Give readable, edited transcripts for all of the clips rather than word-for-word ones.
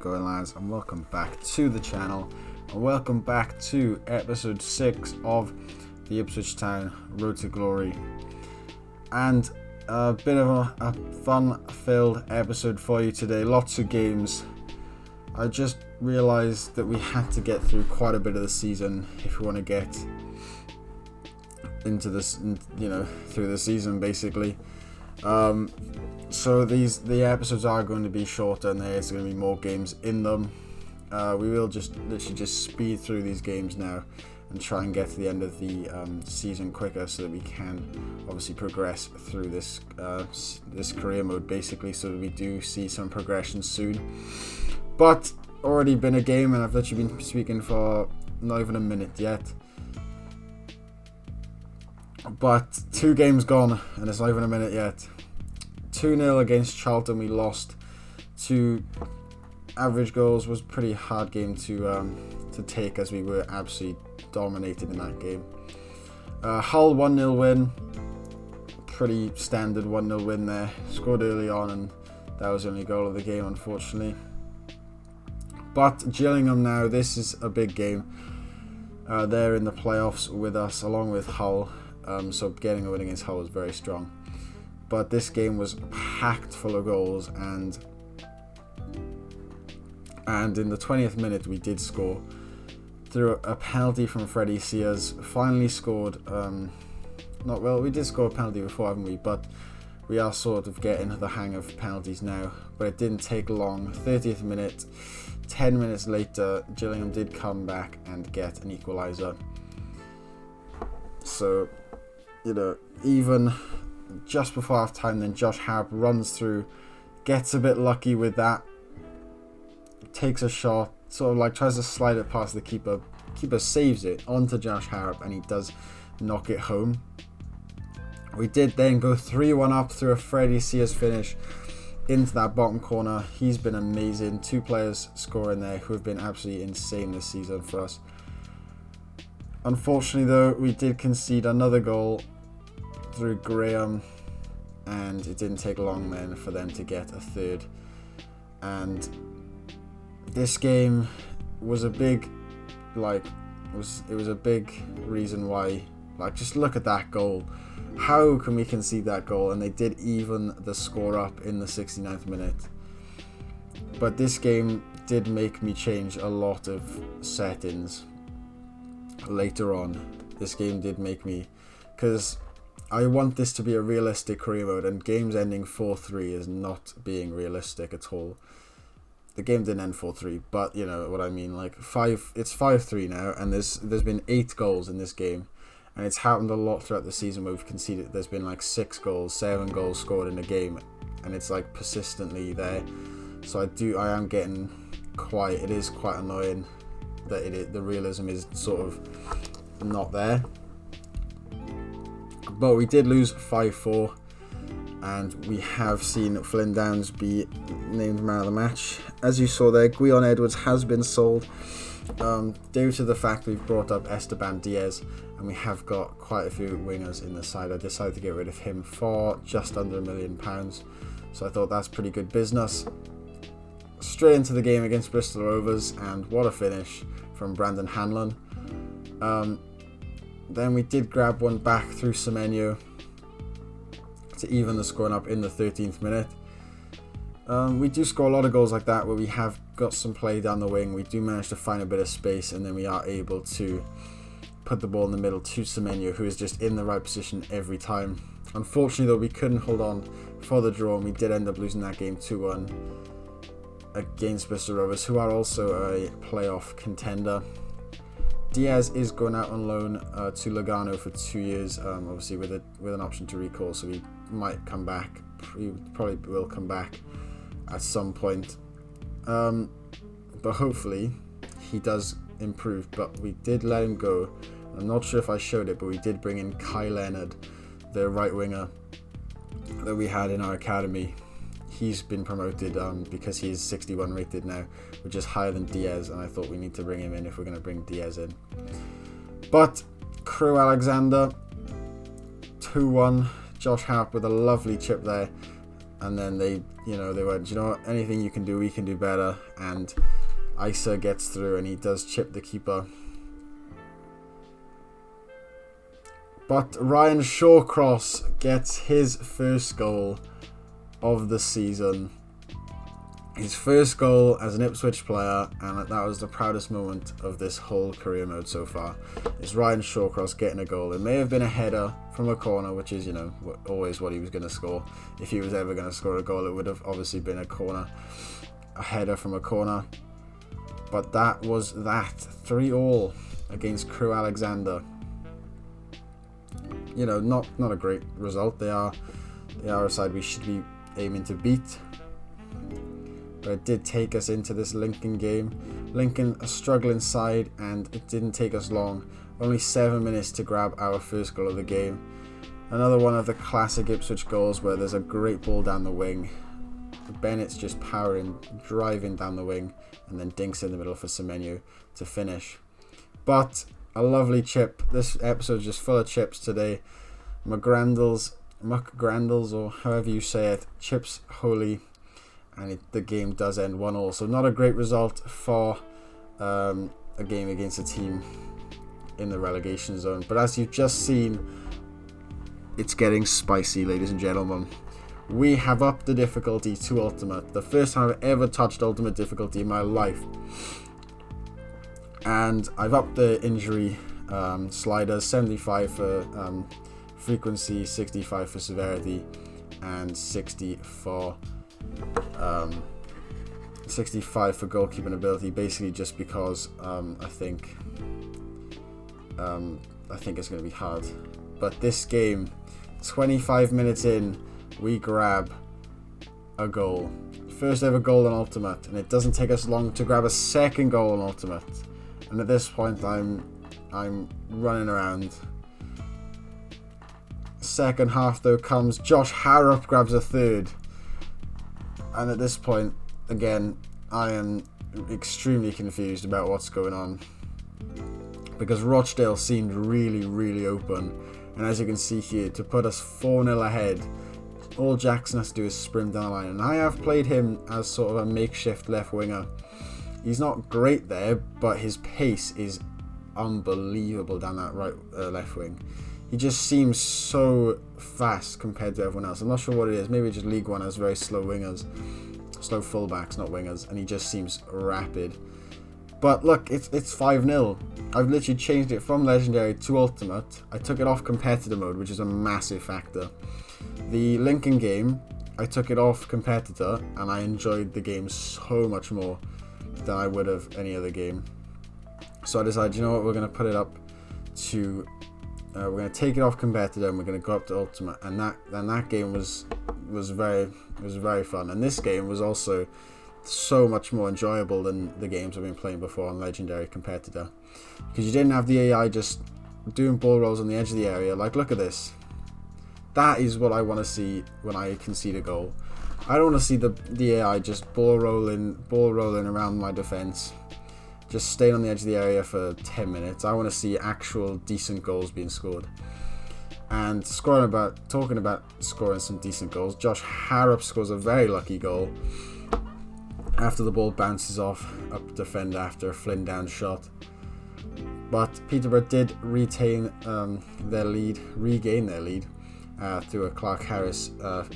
going, lads, and welcome back to the channel, and welcome back to episode 6 of the Ipswich Town Road to Glory. And a bit of a fun-filled episode for you today. Lots of games. I just realised that we had to get through quite a bit of the season if we want to get into this, through the season basically. So the episodes are going to be shorter, and there's going to be more games in them. We will just literally just speed through these games now and try and get to the end of the season quicker, so that we can obviously progress through this this career mode basically, so that we do see some progression soon. But already been a game, and I've literally been speaking for not even a minute yet. But 2 games gone, and it's not even a minute yet. 2-0 against Charlton, we lost. 2 average goals. Was a pretty hard game to take, as we were absolutely dominated in that game. Hull 1-0 win. Pretty standard 1-0 win there. Scored early on, and that was the only goal of the game, unfortunately. But Gillingham now, this is a big game. They're in the playoffs with us, along with Hull. So getting a win against Hull was very strong. But this game was packed full of goals, and in the 20th minute we did score through a penalty from Freddie Sears. Finally scored. We did score a penalty before, haven't we? But we are sort of getting the hang of penalties now. But it didn't take long. 30th minute, 10 minutes later, Gillingham did come back and get an equaliser. So, even just before half time, then Josh Harrop runs through, gets a bit lucky with that, takes a shot, sort of like tries to slide it past the keeper. Keeper saves it onto Josh Harrop, and he does knock it home. We did then go 3-1 up through a Freddie Sears finish into that bottom corner. He's been amazing. 2 players scoring there who have been absolutely insane this season for us. Unfortunately though, we did concede another goal through Graham, and it didn't take long then for them to get a third. And this game was a big, it was a big reason why, just look at that goal. How can we concede that goal? And they did even the score up in the 69th minute. But this game did make me change a lot of settings later on. This game did make me, because I want this to be a realistic career mode, and games ending 4-3 is not being realistic at all. The game didn't end 4-3, but you know what I mean. It's 5-3 now, and there's been 8 goals in this game, and it's happened a lot throughout the season where we've conceded. There's been 6 goals, 7 goals scored in a game, and it's persistently there. So I am getting it is quite annoying that the realism is sort of not there. But we did lose 5-4, and we have seen Flynn Downs be named man of the match. As you saw there, Guion Edwards has been sold due to the fact we've brought up Esteban Diaz, and we have got quite a few wingers in the side. I decided to get rid of him for just under £1 million, so I thought that's pretty good business. Straight into the game against Bristol Rovers, and what a finish from Brandon Hanlon. Then we did grab one back through Semenyo to even the scoring up in the 13th minute. We do score a lot of goals like that where we have got some play down the wing. We do manage to find a bit of space, and then we are able to put the ball in the middle to Semenyo, who is just in the right position every time. Unfortunately though, we couldn't hold on for the draw, and we did end up losing that game 2-1 against Bristol Rovers, who are also a playoff contender. Diaz is going out on loan to Lugano for 2 years, obviously with an option to recall, so he might come back. He probably will come back at some point, but hopefully he does improve. But we did let him go. I'm not sure if I showed it, but we did bring in Kai Leonard, the right winger that we had in our academy. He's been promoted because he's 61 rated now, which is higher than Diaz, and I thought we need to bring him in if we're going to bring Diaz in. But Crew Alexander, 2-1. Josh Harrop with a lovely chip there, and then they went, you know what, anything you can do, we can do better, and Isa gets through and he does chip the keeper. But Ryan Shawcross gets his first goal of the season. His first goal as an Ipswich player, and that was the proudest moment of this whole career mode so far. Is Ryan Shawcross getting a goal. It may have been a header from a corner, which is, always what he was going to score. If he was ever going to score a goal, it would have obviously been a header from a corner. But that was that. 3-3 against Crewe Alexander. Not a great result. They are a side we should be aiming to beat. But it did take us into this Lincoln game. Lincoln, a struggling side, and it didn't take us long. Only 7 minutes to grab our first goal of the game. Another one of the classic Ipswich goals where there's a great ball down the wing. Bennett's just driving down the wing, and then dinks in the middle for Semenyo to finish. But a lovely chip. This episode's just full of chips today. McGrandles, or however you say it, chips holy. And the game does end 1-1. So not a great result for a game against a team in the relegation zone. But as you've just seen, it's getting spicy, ladies and gentlemen. We have upped the difficulty to Ultimate. The first time I've ever touched Ultimate difficulty in my life. And I've upped the injury sliders, 75 for frequency, 65 for severity, and 65 for goalkeeping ability, basically just because I think it's going to be hard. But this game, 25 minutes in, we grab a goal. First ever goal on Ultimate, and it doesn't take us long to grab a second goal on Ultimate. And at this point, I'm running around. Second half though comes, Josh Harrop grabs a third. And at this point, again, I am extremely confused about what's going on. Because Rochdale seemed really, really open. And as you can see here, to put us 4-0 ahead, all Jackson has to do is sprint down the line. And I have played him as sort of a makeshift left winger. He's not great there, but his pace is unbelievable down that left wing. He just seems so fast compared to everyone else. I'm not sure what it is. Maybe just League One has very slow wingers. Slow fullbacks, not wingers. And he just seems rapid. But look, it's 5-0. I've literally changed it from Legendary to Ultimate. I took it off Competitor mode, which is a massive factor. The Lincoln game, I took it off Competitor, and I enjoyed the game so much more than I would have any other game. So I decided, you know what, we're going to put it up to... we're going to take it off Competitor, and we're going to go up to Ultimate. And that game was very fun. And this game was also so much more enjoyable than the games I've been playing before on Legendary Competitor, because you didn't have the AI just doing ball rolls on the edge of the area. Like, look at this. That is what I want to see when I concede a goal. I don't want to see the AI just ball rolling around my defense, just staying on the edge of the area for 10 minutes. I want to see actual decent goals being scored. And talking about scoring some decent goals, Josh Harrop scores a very lucky goal after the ball bounces off up defender after a Flynn down shot. But Peterborough did regain their lead through a Clark Harris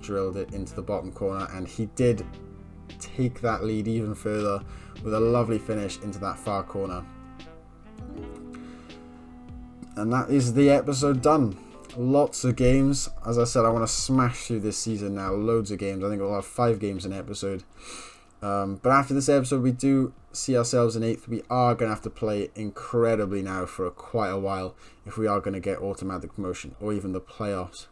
drilled it into the bottom corner, and he did take that lead even further with a lovely finish into that far corner. And that is the episode done. Lots of games. As I said, I want to smash through this season now. Loads of games. I think we'll have 5 games an episode. But after this episode, we do see ourselves in 8th. We are going to have to play incredibly now for quite a while if we are going to get automatic promotion or even the playoffs.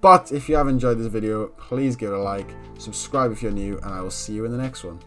But if you have enjoyed this video, please give it a like, subscribe if you're new, and I will see you in the next one.